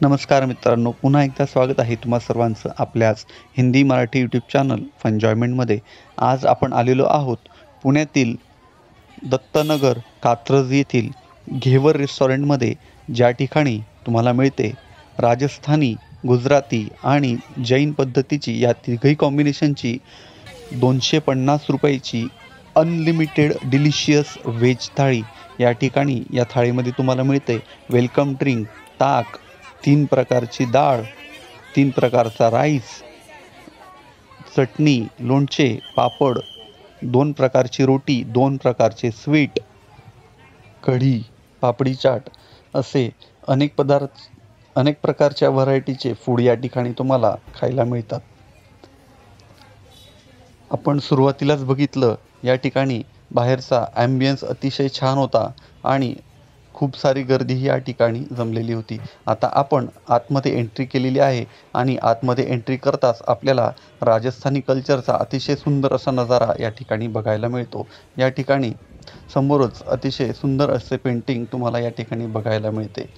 नमस्कार मित्रांनो, पुन्हा एकदा स्वागत आहे तुम्हा सर्वांचं आपल्याच हिंदी मराठी यूट्यूब चॅनल फन्जॉयमेंटमध्ये। आज आपण आलेलो आहोत पुण्यातील दत्तनगर कात्रज येथील घेवर रेस्टॉरंटमध्ये, ज्या ठिकाणी तुम्हाला मिळते राजस्थानी, गुजराती आणि जैन पद्धतीची या तिघही कॉम्बिनेशनची 250 रुपयाची अनलिमिटेड डिलिशियस व्हेज थाळी। या ठिकाणी या थाळीमध्ये तुम्हाला मिळते वेलकम ड्रिंक, ताक, 3 प्रकारची डाळ, 3 प्रकारचा राईस, चटणी, लोणचे, पापड, 2 प्रकारची रोटी, 2 प्रकारचे स्वीट, कढी, पापडी चाट असे अनेक प्रकारच्या व्हरायटीचे फूड या ठिकाणी तुम्हाला खायला मिळतात। आपण सुरुवातीलाच बघितलं, या ठिकाणी बाहेरचा ॲम्बियन्स अतिशय छान होता आणि खूप सारी गर्दीही या ठिकाणी जमलेली होती। आता आपण आतमध्ये एंट्री केलेली आहे आणि आतमध्ये एंट्री करताच आपल्याला राजस्थानी कल्चरचा अतिशय सुंदर असा नजारा या ठिकाणी बघायला मिळतो। या ठिकाणी समोरच अतिशय सुंदर असे पेंटिंग तुम्हाला या ठिकाणी बघायला मिळते।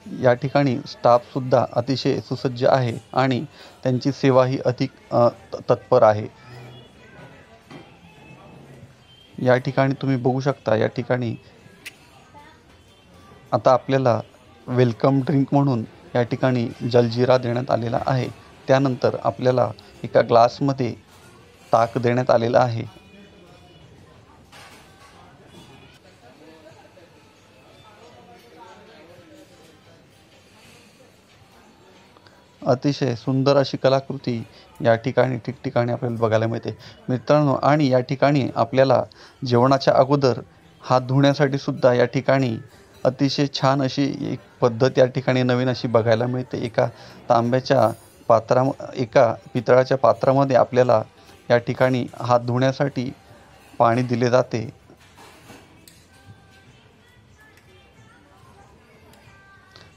या ठिकाणी स्टाफसुद्धा अतिशय सुसज्ज आहे आणि त्यांची सेवाही अधिक तत्पर आहे। या ठिकाणी तुम्ही बघू शकता, या ठिकाणी आता आपल्याला वेलकम ड्रिंक म्हणून या ठिकाणी जलजिरा देण्यात आलेला आहे। त्यानंतर आपल्याला एका ग्लासमध्ये ताक देण्यात आलेला आहे। अतिशय सुंदर अशी कलाकृती या ठिकाणी ठिकठिकाणी आपल्याला बघायला मिळते मित्रांनो। आणि या ठिकाणी आपल्याला जेवणाच्या अगोदर हात धुण्यासाठी सुद्धा या ठिकाणी अतिशय छान अशी एक पद्धत या ठिकाणी नवीन अशी बघायला मिळते। एका पितळाच्या पात्रामध्ये आपल्याला या ठिकाणी हात धुण्यासाठी पाणी दिले जाते।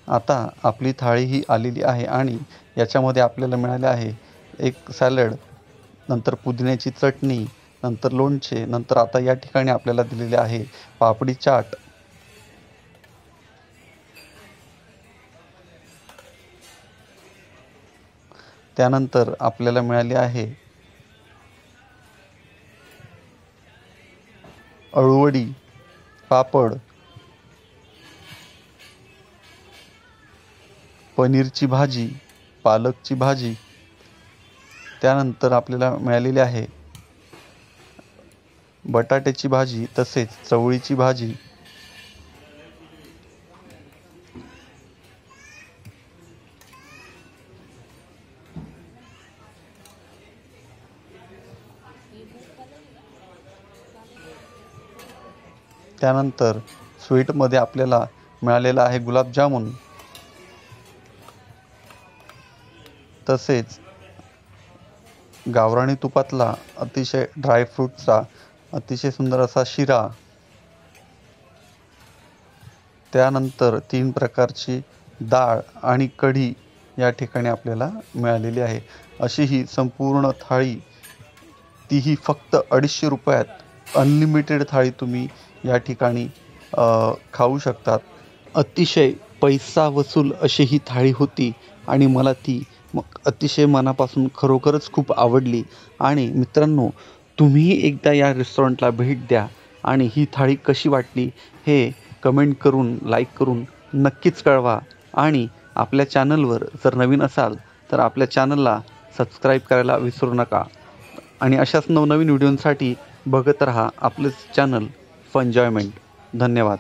आता आपली थाळी ही आलेली आहे आणि याच्यामध्ये आपल्याला मिळाले आहे एक सॅलड, नंतर पुदिन्याची चटणी, नंतर लोणचे, नंतर आता या ठिकाणी आपल्याला दिलेले आहे पापडी चाट। त्यानंतर आपल्याला मिळाले आहे अळूवडी, पापड, पनीरची भाजी, पालकची भाजी। त्यानंतर आपल्याला मिळालेली आहे बटाट्याची भाजी, तसेच चवळीची भाजी। त्यानंतर स्वीटमध्ये आपल्याला मिळालेला आहे गुलाबजामुन, तसेच गावरानी तुपातला अतिशय ड्रायफ्रूटचा अतिशय सुंदर असा शिरा। त्यानंतर 3 प्रकारची डाळ आणि कढी या ठिकाणी आपल्याला मिळालेली आहे। अशी ही संपूर्ण थाळी, तीही फक्त 250 रुपयात अनलिमिटेड थाळी तुम्ही या ठिकाणी खाऊ शकतात। अतिशय पैसा वसूल अशी ही थाळी होती आणि मला ती अतिशय मनापासून खरोखरच खूप आवडली। आणि मित्रांनो, तुम्हीही एकदा या रेस्टॉरंटला भेट द्या आणि ही थाळी कशी वाटली हे कमेंट करून, लाईक करून नक्कीच कळवा। आणि आपल्या चॅनलवर जर नवीन असाल तर आपल्या चॅनलला सबस्क्राईब करायला विसरू नका। आणि अशाच नवनवीन व्हिडिओंसाठी बघत रहा आपलं चॅनल फन्जॉयमेंट। धन्यवाद।